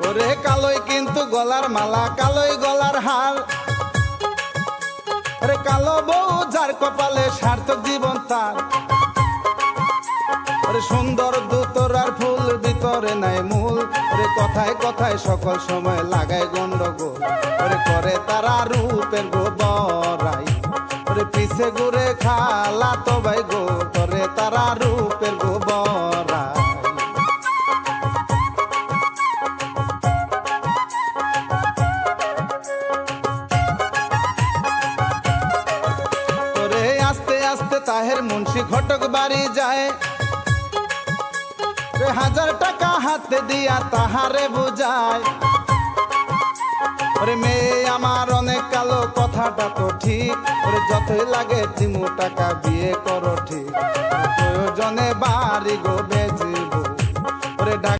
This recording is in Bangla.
ওরে কালোই কিন্তু গলার মালা, কালোই গলার হার। ওরে কালো বউ যার কপালে সার্থক জীবন তার। ওরে সুন্দর দোতরার ফুল ভিতরে নাই মূল। ওরে কথায় কথায় সকল সময় লাগায় গন্ডগোল। ওরে করে তারা রূপের গোবরাই। ওরে পিছে ঘুরে খালা তো ভাই গো, করে তারা রূপের গোবরাই। ওরে আস্তে আস্তে তাহের মুন্সি ঘটক বাড়ি যায়। 1000 টাকা হাতে দিয়া তাহারে বুঝায়। ওরে মেয়ে আমার অনেক কালো, কথাটা তো ঠিক। ওরে যতই লাগে দিমু টাকা, বিয়ে করো ঠিক। প্রয়োজনে বাড়ি গো বেচিব। ওরে